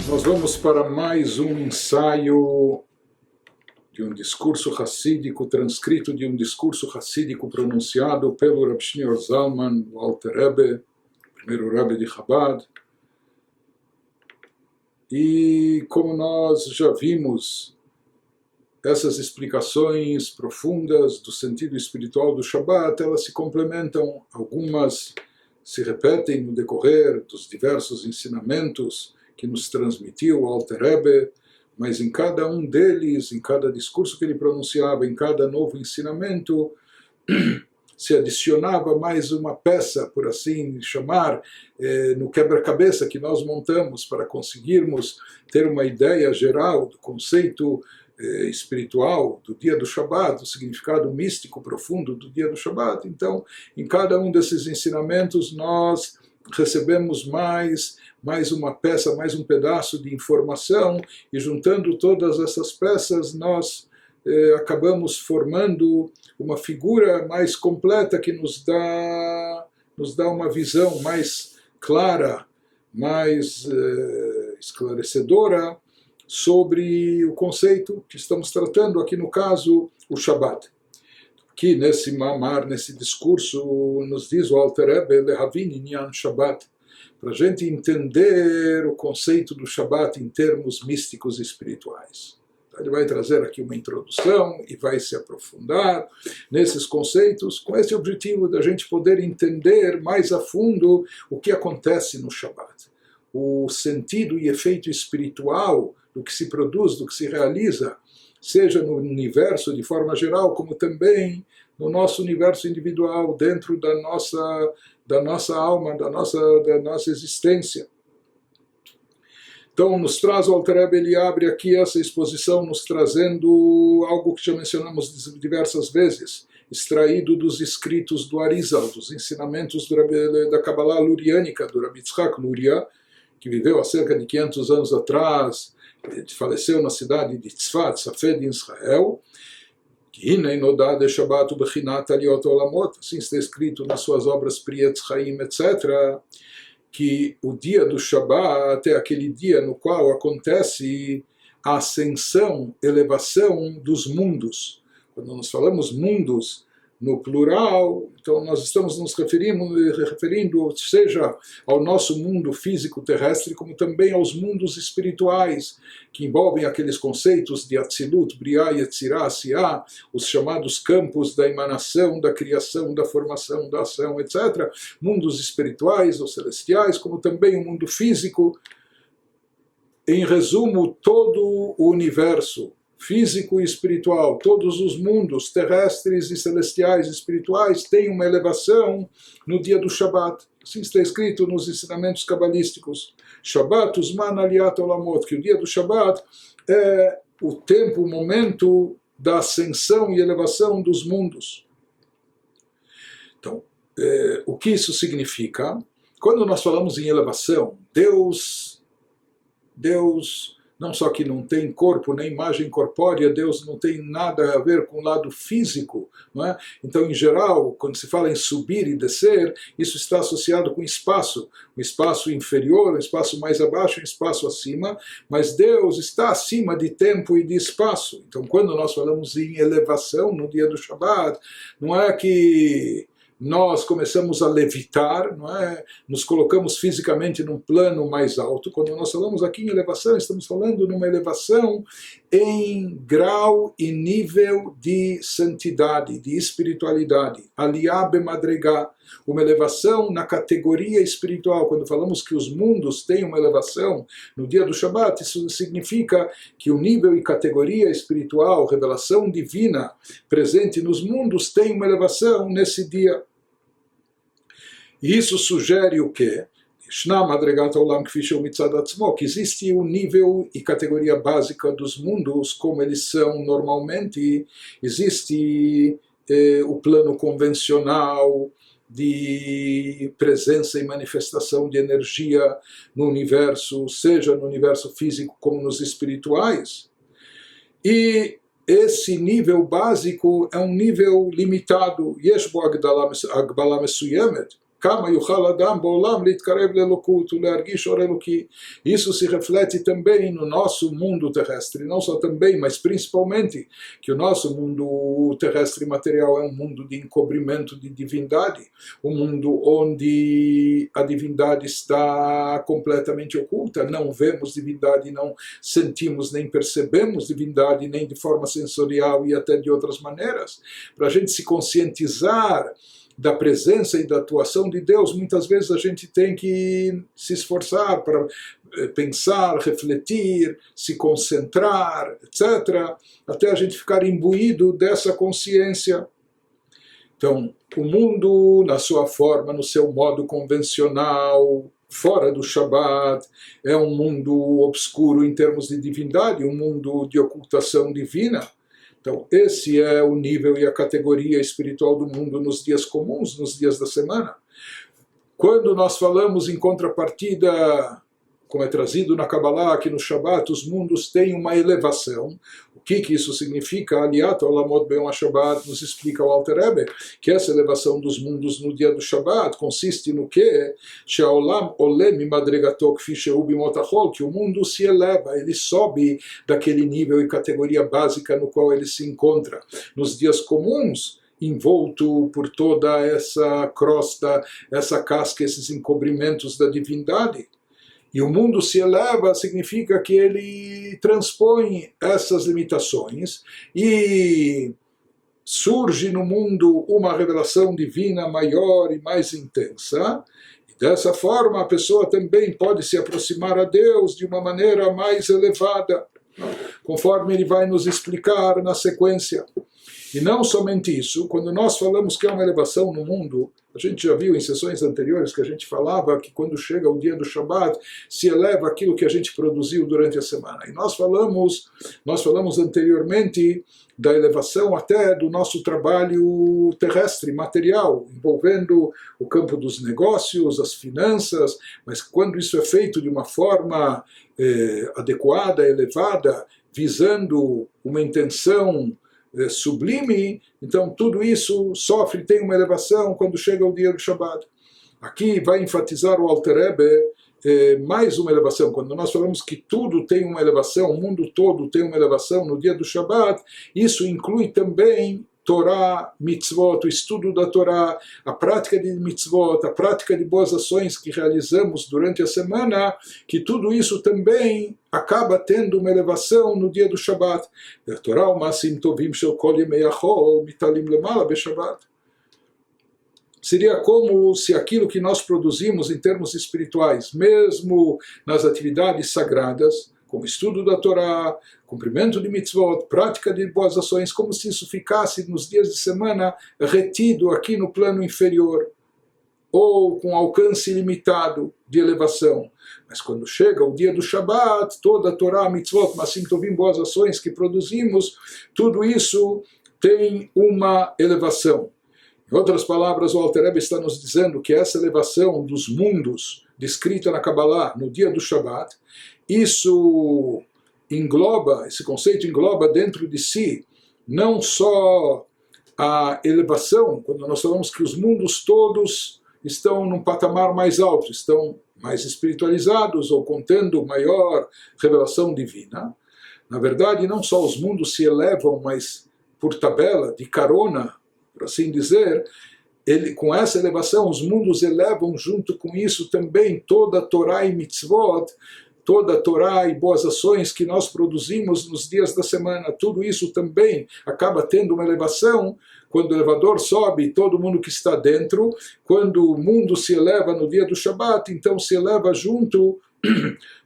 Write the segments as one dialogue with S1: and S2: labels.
S1: Nós vamos para mais um ensaio de um discurso hassídico, transcrito de um discurso hassídico pronunciado pelo Reb Shneur Zalman, o Alter Rebbe, primeiro Rebbe de Chabad. E como nós já vimos, essas explicações profundas do sentido espiritual do Shabbat, elas se complementam, algumas se repetem no decorrer dos diversos ensinamentos que nos transmitiu o Alter Rebbe, mas em cada um deles, em cada discurso que ele pronunciava, em cada novo ensinamento, se adicionava mais uma peça, por assim chamar, no quebra-cabeça que nós montamos para conseguirmos ter uma ideia geral do conceito espiritual do dia do Shabbat, do significado místico profundo do dia do Shabbat. Então, em cada um desses ensinamentos, nós recebemos mais uma peça, mais um pedaço de informação, e juntando todas essas peças, nós acabamos formando uma figura mais completa que nos dá uma visão mais clara, mais esclarecedora sobre o conceito que estamos tratando aqui, no caso, o Shabbat. Que nesse mamar, nesse discurso, nos diz o Alter Rebbe, Lehavin Inyan Shabbat, para a gente entender o conceito do Shabbat em termos místicos e espirituais. Então, ele vai trazer aqui uma introdução e vai se aprofundar nesses conceitos, com esse objetivo da gente poder entender mais a fundo o que acontece no Shabbat, o sentido e efeito espiritual do que se produz, do que se realiza, seja no universo de forma geral, como também no nosso universo individual, dentro da nossa alma, da nossa existência. Então, nos traz o Alter Rebbe, ele abre aqui essa exposição, nos trazendo algo que já mencionamos diversas vezes, extraído dos escritos do Arizal, dos ensinamentos da Kabbalah luriânica, do Rabbi Yitzhak Luria, que viveu há cerca de 500 anos atrás, faleceu na cidade de Tzfat, Safed, em Israel. Assim está escrito nas suas obras Priyetz Chaim, etc., que o dia do Shabbat é aquele dia no qual acontece a ascensão, elevação dos mundos. Quando nós falamos mundos no plural, então nós estamos nos referindo seja ao nosso mundo físico terrestre, como também aos mundos espirituais, que envolvem aqueles conceitos de Atzilut, Briah, Yetzirah, Asiah, os chamados campos da emanação, da criação, da formação, da ação, etc. Mundos espirituais ou celestiais, como também o mundo físico. Em resumo, todo o universo físico e espiritual, todos os mundos terrestres e celestiais e espirituais têm uma elevação no dia do Shabbat. Assim está escrito nos ensinamentos cabalísticos. Shabbat uzman aliyat olamot, que o dia do Shabbat é o tempo, o momento da ascensão e elevação dos mundos. Então, o que isso significa? Quando nós falamos em elevação, Deus não só que não tem corpo nem imagem corpórea, Deus não tem nada a ver com o lado físico, não é? Então, em geral, quando se fala em subir e descer, isso está associado com espaço, um espaço inferior, um espaço mais abaixo, um espaço acima, mas Deus está acima de tempo e de espaço. Então, quando nós falamos em elevação no dia do Shabbat, não é que nós começamos a levitar, não é? Nos colocamos fisicamente num plano mais alto. Quando nós falamos aqui em elevação, estamos falando numa elevação em grau e nível de santidade, de espiritualidade. Aliyah bemadregá, uma elevação na categoria espiritual. Quando falamos que os mundos têm uma elevação no dia do Shabbat, isso significa que o nível e categoria espiritual, revelação divina presente nos mundos, tem uma elevação nesse dia. E isso sugere o quê? Que existe o nível e categoria básica dos mundos, como eles são normalmente. Existe o plano convencional de presença e manifestação de energia no universo, seja no universo físico como nos espirituais. E esse nível básico é um nível limitado. Yesh bo agdala messuyemet. כמה יוכל אדם בעולם להתקרב לאלוקות ולהרגיש אור אלוקי. Isso se reflete também no nosso mundo terrestre, não só também, mas principalmente, que o nosso mundo terrestre material é um mundo de encobrimento de divindade, um mundo onde a divindade está completamente oculta, não vemos divindade, não sentimos nem percebemos divindade, nem de forma sensorial e até de outras maneiras. Para a gente se conscientizar da presença e da atuação de Deus, muitas vezes a gente tem que se esforçar para pensar, refletir, se concentrar, etc., até a gente ficar imbuído dessa consciência. Então, o mundo, na sua forma, no seu modo convencional, fora do Shabbat, é um mundo obscuro em termos de divindade, um mundo de ocultação divina. Então, esse é o nível e a categoria espiritual do mundo nos dias comuns, nos dias da semana. Quando nós falamos em contrapartida, como é trazido na Kabbalah, aqui no Shabbat, os mundos têm uma elevação. O que isso significa? Aliyat Olamot Be'yom HaShabbat, nos explica o Alter Rebbe, que essa elevação dos mundos no dia do Shabbat consiste no quê? She'olam oleh mimadregato kfi shehu bimot hachol, que o mundo se eleva, ele sobe daquele nível e categoria básica no qual ele se encontra. Nos dias comuns, envolto por toda essa crosta, essa casca, esses encobrimentos da divindade. E o mundo se eleva significa que ele transpõe essas limitações e surge no mundo uma revelação divina maior e mais intensa. E dessa forma a pessoa também pode se aproximar a Deus de uma maneira mais elevada, conforme ele vai nos explicar na sequência. E não somente isso, quando nós falamos que é uma elevação no mundo, a gente já viu em sessões anteriores que a gente falava que quando chega o dia do Shabbat, se eleva aquilo que a gente produziu durante a semana. E nós falamos anteriormente da elevação até do nosso trabalho terrestre, material, envolvendo o campo dos negócios, as finanças, mas quando isso é feito de uma forma adequada, elevada, visando uma intenção sublime, então tudo isso tem uma elevação quando chega o dia do Shabbat. Aqui vai enfatizar o Alter Rebbe mais uma elevação. Quando nós falamos que tudo tem uma elevação, o mundo todo tem uma elevação no dia do Shabbat, isso inclui também Torá, mitzvot, o estudo da Torá, a prática de mitzvot, a prática de boas ações que realizamos durante a semana, que tudo isso também acaba tendo uma elevação no dia do Shabbat. A Torá, o masim tovim shel kol yemei hachol, mitalim lemala beShabbat. Seria como se aquilo que nós produzimos em termos espirituais, mesmo nas atividades sagradas, como estudo da Torá, cumprimento de mitzvot, prática de boas ações, como se isso ficasse nos dias de semana retido aqui no plano inferior, ou com alcance limitado de elevação. Mas quando chega o dia do Shabbat, toda a Torá, mitzvot, masim tovim, boas ações que produzimos, tudo isso tem uma elevação. Em outras palavras, o Alter Rebbe está nos dizendo que essa elevação dos mundos, descrita na Kabbalah, no dia do Shabbat, isso engloba, esse conceito engloba dentro de si não só a elevação, quando nós falamos que os mundos todos estão num patamar mais alto, estão mais espiritualizados ou contendo maior revelação divina. Na verdade, não só os mundos se elevam, mas por tabela, de carona, por assim dizer, com essa elevação, os mundos elevam junto com isso também toda a Torá e mitzvot, toda a Torá e boas ações que nós produzimos nos dias da semana, tudo isso também acaba tendo uma elevação. Quando o elevador sobe, todo mundo que está dentro, quando o mundo se eleva no dia do Shabbat, então se eleva junto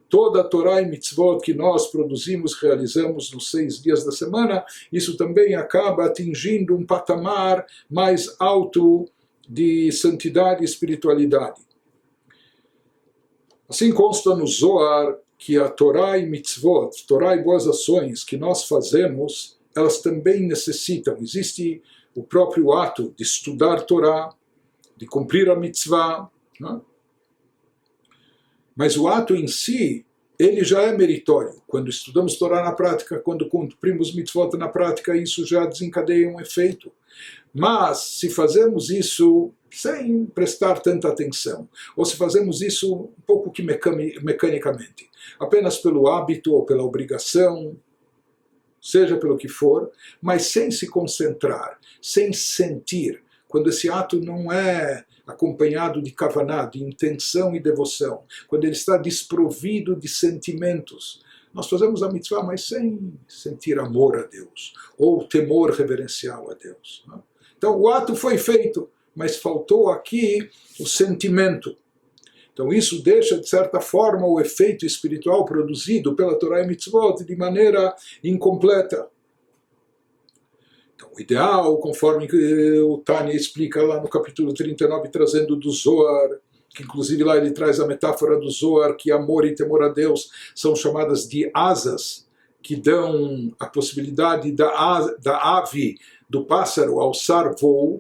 S1: toda a Torá e mitzvot que nós produzimos, realizamos nos 6 dias da semana, isso também acaba atingindo um patamar mais alto de santidade e espiritualidade. Assim consta no Zohar que a Torá e mitzvot, Torá e boas ações que nós fazemos, elas também necessitam, existe o próprio ato de estudar Torá, de cumprir a mitzvah, né? Mas o ato em si, ele já é meritório. Quando estudamos Torá na prática, quando cumprimos mitzvot na prática, isso já desencadeia um efeito. Mas se fazemos isso sem prestar tanta atenção, ou se fazemos isso um pouco que mecanicamente, apenas pelo hábito ou pela obrigação, seja pelo que for, mas sem se concentrar, sem sentir, quando esse ato não é acompanhado de kavaná, de intenção e devoção, quando ele está desprovido de sentimentos, nós fazemos a mitzvah, mas sem sentir amor a Deus, ou temor reverencial a Deus. Então o ato foi feito, mas faltou aqui o sentimento. Então isso deixa, de certa forma, o efeito espiritual produzido pela Torá e Mitzvot de maneira incompleta. Então o ideal, conforme o Tânia explica lá no capítulo 39, trazendo do Zohar, que inclusive lá ele traz a metáfora do Zohar, que amor e temor a Deus são chamadas de asas, que dão a possibilidade da ave, do pássaro, alçar voo,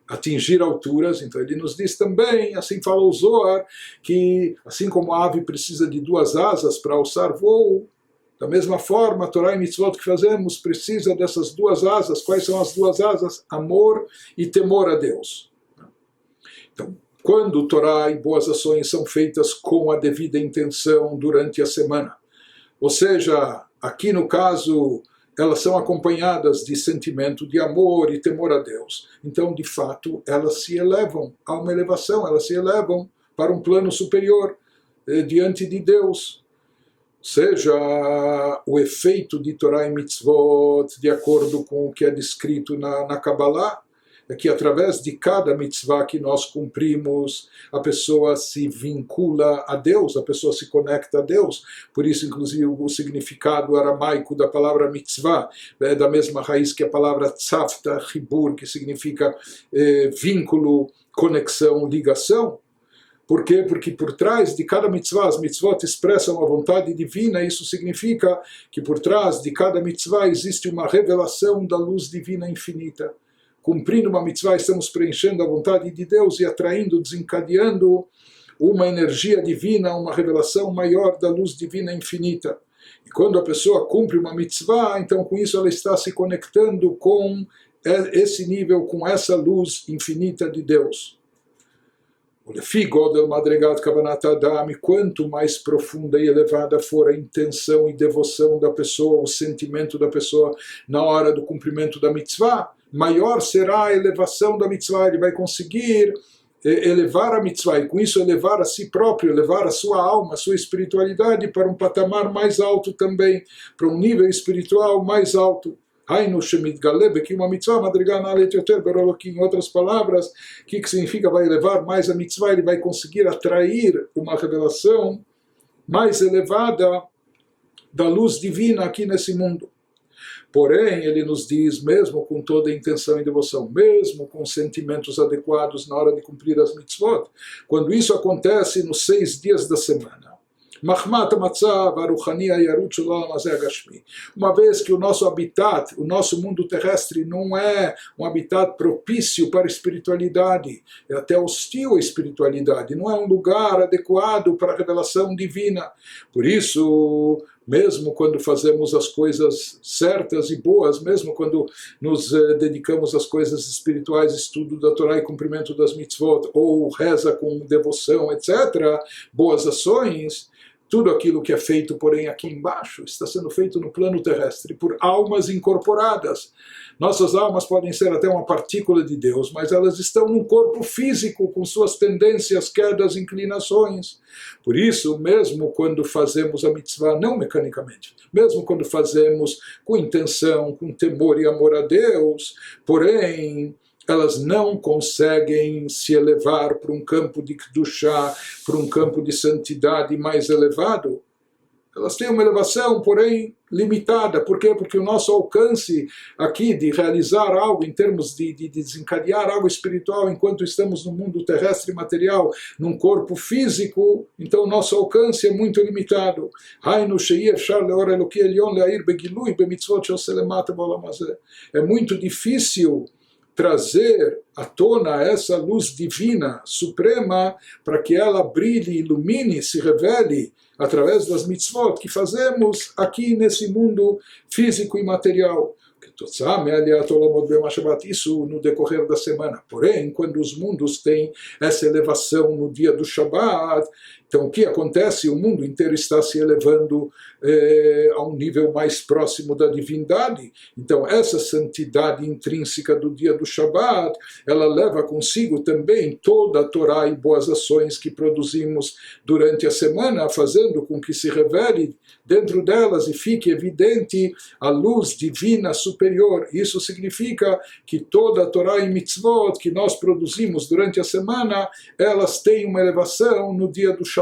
S1: atingir alturas. Então ele nos diz também, assim fala o Zohar, que assim como a ave precisa de duas asas para alçar voo, da mesma forma a Torá e Mitzvot que fazemos precisa dessas duas asas. Quais são as duas asas? Amor e temor a Deus. Então, quando Torá e boas ações são feitas com a devida intenção durante a semana, ou seja, aqui no caso elas são acompanhadas de sentimento de amor e temor a Deus. Então, de fato, elas se elevam a uma elevação, elas se elevam para um plano superior diante de Deus. Ou seja, o efeito de Torá e Mitzvot, de acordo com o que é descrito na Kabbalah, é que através de cada mitzvah que nós cumprimos, a pessoa se vincula a Deus, a pessoa se conecta a Deus. Por isso, inclusive, o significado aramaico da palavra mitzvah é da mesma raiz que a palavra tzavta, chibur, que significa vínculo, conexão, ligação. Por quê? Porque por trás de cada mitzvah, as mitzvot expressam a vontade divina. Isso significa que por trás de cada mitzvah existe uma revelação da luz divina infinita. Cumprindo uma mitzvah, estamos preenchendo a vontade de Deus e atraindo, desencadeando uma energia divina, uma revelação maior da luz divina infinita. E quando a pessoa cumpre uma mitzvah, então com isso ela está se conectando com esse nível, com essa luz infinita de Deus. Quanto mais profunda e elevada for a intenção e devoção da pessoa, o sentimento da pessoa na hora do cumprimento da mitzvah, maior será a elevação da mitzvah. Ele vai conseguir elevar a mitzvah e com isso elevar a si próprio, elevar a sua alma, a sua espiritualidade para um patamar mais alto também, para um nível espiritual mais alto. Que uma mitzvah madrigal na letra beroloquim. Em outras palavras, o que significa vai elevar mais a mitzvah? Ele vai conseguir atrair uma revelação mais elevada da luz divina aqui nesse mundo. Porém, ele nos diz, mesmo com toda a intenção e devoção, mesmo com sentimentos adequados na hora de cumprir as mitzvot, quando isso acontece nos 6 dias da semana, uma vez que o nosso habitat, o nosso mundo terrestre não é um habitat propício para a espiritualidade, é até hostil à espiritualidade, não é um lugar adequado para a revelação divina. Por isso, mesmo quando fazemos as coisas certas e boas, mesmo quando nos dedicamos às coisas espirituais, estudo da Torá e cumprimento das mitzvot, ou reza com devoção, etc., boas ações, tudo aquilo que é feito, porém, aqui embaixo, está sendo feito no plano terrestre, por almas incorporadas. Nossas almas podem ser até uma partícula de Deus, mas elas estão num corpo físico, com suas tendências, quedas, inclinações. Por isso, mesmo quando fazemos a mitzvah, não mecanicamente, mesmo quando fazemos com intenção, com temor e amor a Deus, porém, elas não conseguem se elevar para um campo de Kedushá, para um campo de santidade mais elevado. Elas têm uma elevação, porém, limitada. Por quê? Porque o nosso alcance aqui de realizar algo em termos de desencadear algo espiritual enquanto estamos no mundo terrestre material, num corpo físico, então o nosso alcance é muito limitado. É muito difícil trazer à tona essa luz divina, suprema, para que ela brilhe, ilumine, se revele através das mitzvot que fazemos aqui nesse mundo físico e material. Isso no decorrer da semana. Porém, quando os mundos têm essa elevação no dia do Shabbat, então o que acontece? O mundo inteiro está se elevando a um nível mais próximo da divindade. Então essa santidade intrínseca do dia do Shabbat, ela leva consigo também toda a Torá e boas ações que produzimos durante a semana, fazendo com que se revele dentro delas e fique evidente a luz divina superior. Isso significa que toda a Torá e mitzvot que nós produzimos durante a semana, elas têm uma elevação no dia do Shabbat.